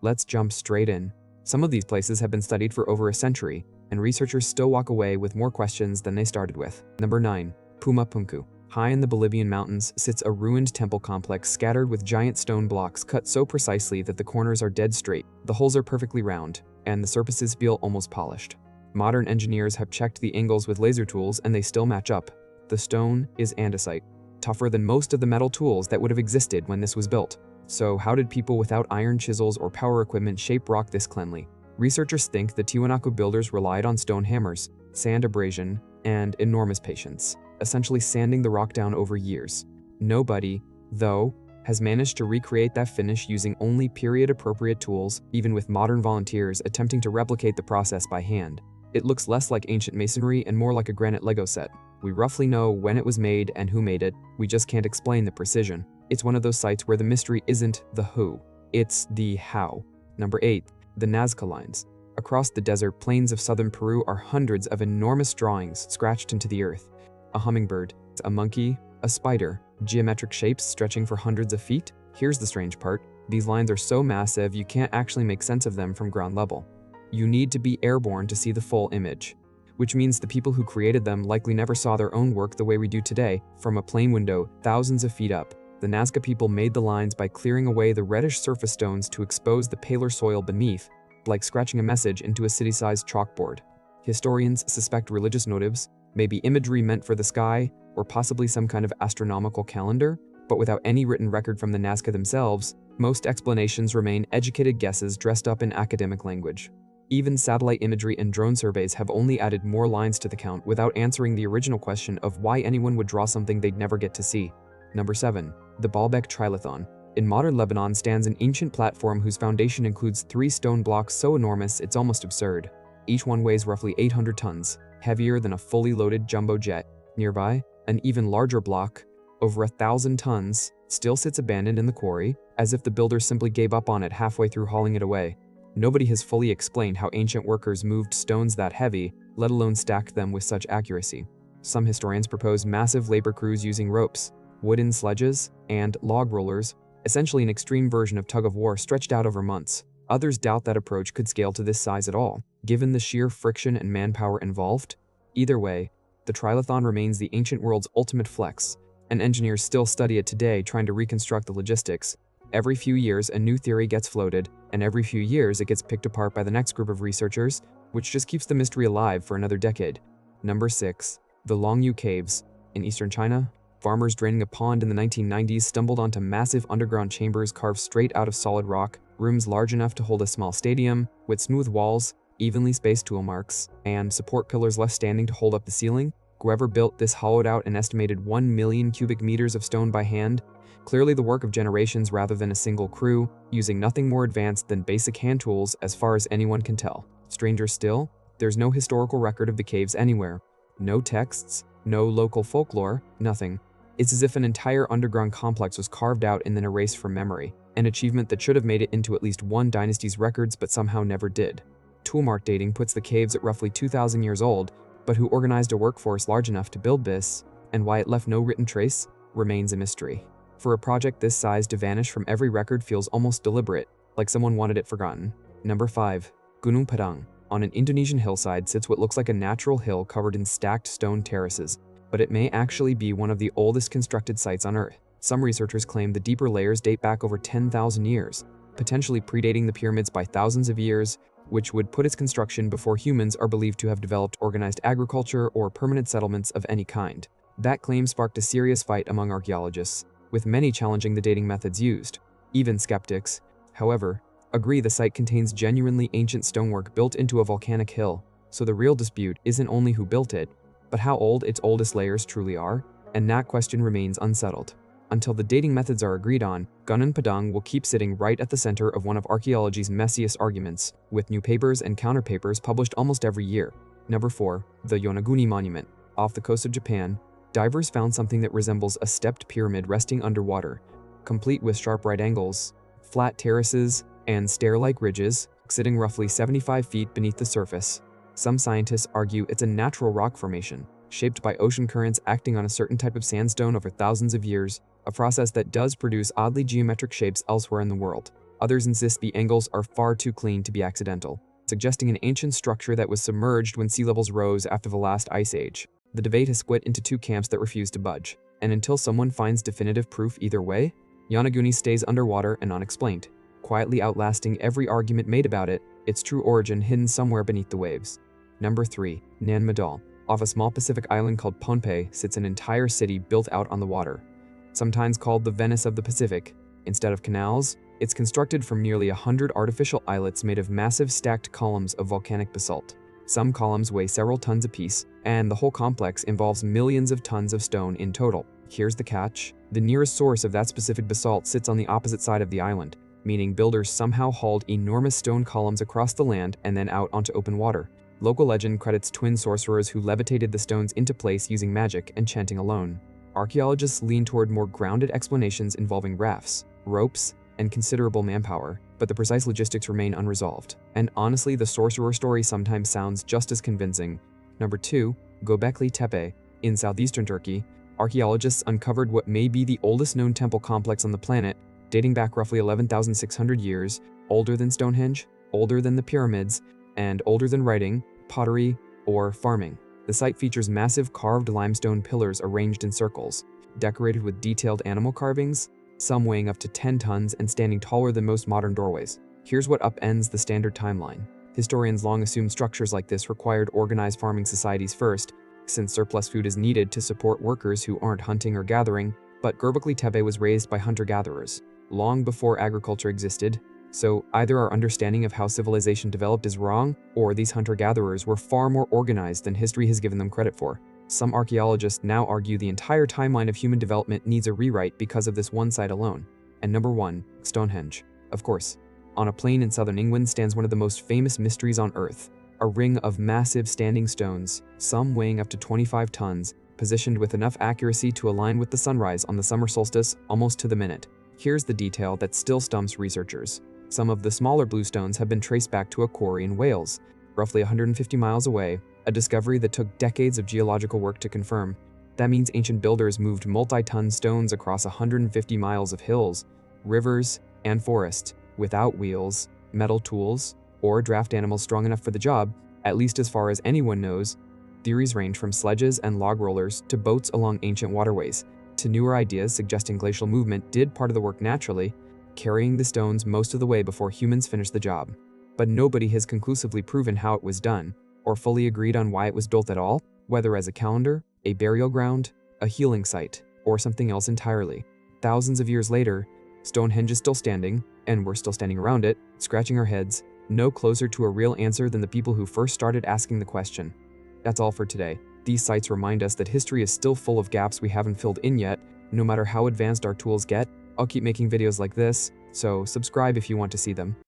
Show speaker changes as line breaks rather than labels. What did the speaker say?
Let's jump straight in. Some of these places have been studied for over a century, and researchers still walk away with more questions than they started with. Number 9. Puma Punku. High in the Bolivian mountains sits a ruined temple complex scattered with giant stone blocks cut so precisely that the corners are dead straight, the holes are perfectly round, and the surfaces feel almost polished. Modern engineers have checked the angles with laser tools and they still match up. The stone is andesite, tougher than most of the metal tools that would have existed when this was built. So how did people without iron chisels or power equipment shape rock this cleanly? Researchers think the Tiwanaku builders relied on stone hammers, sand abrasion, and enormous patience, essentially sanding the rock down over years. Nobody, though, has managed to recreate that finish using only period-appropriate tools, even with modern volunteers attempting to replicate the process by hand. It looks less like ancient masonry and more like a granite Lego set. We roughly know when it was made and who made it, we just can't explain the precision. It's one of those sites where the mystery isn't the who, it's the how. Number 8. The Nazca Lines. Across the desert plains of southern Peru are hundreds of enormous drawings scratched into the earth. A hummingbird, a monkey, a spider, geometric shapes stretching for hundreds of feet. Here's the strange part. These lines are so massive you can't actually make sense of them from ground level. You need to be airborne to see the full image, which means the people who created them likely never saw their own work the way we do today, from a plane window thousands of feet up. The Nazca people made the lines by clearing away the reddish surface stones to expose the paler soil beneath, like scratching a message into a city-sized chalkboard. Historians suspect religious motives, maybe imagery meant for the sky, or possibly some kind of astronomical calendar, but without any written record from the Nazca themselves, most explanations remain educated guesses dressed up in academic language. Even satellite imagery and drone surveys have only added more lines to the count without answering the original question of why anyone would draw something they'd never get to see. Number 7. The Baalbek Trilithon. In modern Lebanon stands an ancient platform whose foundation includes 3 stone blocks so enormous it's almost absurd. Each one weighs roughly 800 tons, heavier than a fully loaded jumbo jet. Nearby, an even larger block, over 1,000 tons, still sits abandoned in the quarry, as if the builders simply gave up on it halfway through hauling it away. Nobody has fully explained how ancient workers moved stones that heavy, let alone stacked them with such accuracy. Some historians propose massive labor crews using ropes, wooden sledges, and log rollers, essentially an extreme version of tug-of-war stretched out over months. Others doubt that approach could scale to this size at all, given the sheer friction and manpower involved. Either way, the Trilithon remains the ancient world's ultimate flex, and engineers still study it today trying to reconstruct the logistics. Every few years a new theory gets floated, and every few years it gets picked apart by the next group of researchers, which just keeps the mystery alive for another decade. Number 6. The Longyou Caves. In eastern China, farmers draining a pond in the 1990s stumbled onto massive underground chambers carved straight out of solid rock, rooms large enough to hold a small stadium, with smooth walls, evenly spaced tool marks, and support pillars left standing to hold up the ceiling. Whoever built this hollowed out an estimated 1 million cubic meters of stone by hand, clearly the work of generations rather than a single crew, using nothing more advanced than basic hand tools as far as anyone can tell. Stranger still, there's no historical record of the caves anywhere. No texts, no local folklore, nothing. It's as if an entire underground complex was carved out and then erased from memory, an achievement that should have made it into at least one dynasty's records but somehow never did. Toolmark dating puts the caves at roughly 2,000 years old, but who organized a workforce large enough to build this, and why it left no written trace, remains a mystery. For a project this size to vanish from every record feels almost deliberate, like someone wanted it forgotten. Number 5. Gunung Padang. On an Indonesian hillside sits what looks like a natural hill covered in stacked stone terraces, but it may actually be one of the oldest constructed sites on Earth. Some researchers claim the deeper layers date back over 10,000 years, potentially predating the pyramids by thousands of years, which would put its construction before humans are believed to have developed organized agriculture or permanent settlements of any kind. That claim sparked a serious fight among archaeologists, with many challenging the dating methods used. Even skeptics, however, agree the site contains genuinely ancient stonework built into a volcanic hill, so the real dispute isn't only who built it, but how old its oldest layers truly are, and that question remains unsettled. Until the dating methods are agreed on, Gunung Padang will keep sitting right at the center of one of archaeology's messiest arguments, with new papers and counterpapers published almost every year. Number 4. The Yonaguni Monument. Off the coast of Japan, divers found something that resembles a stepped pyramid resting underwater, complete with sharp right angles, flat terraces, and stair-like ridges, sitting roughly 75 feet beneath the surface. Some scientists argue it's a natural rock formation, shaped by ocean currents acting on a certain type of sandstone over thousands of years, a process that does produce oddly geometric shapes elsewhere in the world. Others insist the angles are far too clean to be accidental, suggesting an ancient structure that was submerged when sea levels rose after the last ice age. The debate has split into two camps that refuse to budge, and until someone finds definitive proof either way, Yonaguni stays underwater and unexplained, quietly outlasting every argument made about it, its true origin hidden somewhere beneath the waves. Number 3. Nan Madol. Off a small Pacific island called Pohnpei sits an entire city built out on the water. Sometimes called the Venice of the Pacific, instead of canals, it's constructed from nearly 100 artificial islets made of massive stacked columns of volcanic basalt. Some columns weigh several tons apiece, and the whole complex involves millions of tons of stone in total. Here's the catch: the nearest source of that specific basalt sits on the opposite side of the island, meaning builders somehow hauled enormous stone columns across the land and then out onto open water. Local legend credits twin sorcerers who levitated the stones into place using magic and chanting alone. Archaeologists lean toward more grounded explanations involving rafts, ropes, and considerable manpower, but the precise logistics remain unresolved. And honestly, the sorcerer story sometimes sounds just as convincing. Number 2. Göbekli Tepe. In southeastern Turkey, archaeologists uncovered what may be the oldest known temple complex on the planet, dating back roughly 11,600 years, older than Stonehenge, older than the pyramids, and older than writing, pottery, or farming. The site features massive carved limestone pillars arranged in circles, decorated with detailed animal carvings, some weighing up to 10 tons and standing taller than most modern doorways. Here's what upends the standard timeline. Historians long assumed structures like this required organized farming societies first, since surplus food is needed to support workers who aren't hunting or gathering, but Göbekli Tepe was raised by hunter-gatherers, long before agriculture existed. So either our understanding of how civilization developed is wrong, or these hunter-gatherers were far more organized than history has given them credit for. Some archaeologists now argue the entire timeline of human development needs a rewrite because of this one site alone. And number 1, Stonehenge. Of course, on a plain in southern England stands one of the most famous mysteries on Earth, a ring of massive standing stones, some weighing up to 25 tons, positioned with enough accuracy to align with the sunrise on the summer solstice almost to the minute. Here's the detail that still stumps researchers. Some of the smaller bluestones have been traced back to a quarry in Wales, roughly 150 miles away, a discovery that took decades of geological work to confirm. That means ancient builders moved multi-ton stones across 150 miles of hills, rivers, and forests, without wheels, metal tools, or draft animals strong enough for the job, at least as far as anyone knows. Theories range from sledges and log rollers to boats along ancient waterways, to newer ideas suggesting glacial movement did part of the work naturally, carrying the stones most of the way before humans finished the job. But nobody has conclusively proven how it was done, or fully agreed on why it was built at all, whether as a calendar, a burial ground, a healing site, or something else entirely. Thousands of years later, Stonehenge is still standing, and we're still standing around it, scratching our heads, no closer to a real answer than the people who first started asking the question. That's all for today. These sites remind us that history is still full of gaps we haven't filled in yet. No matter how advanced our tools get, I'll keep making videos like this, so subscribe if you want to see them.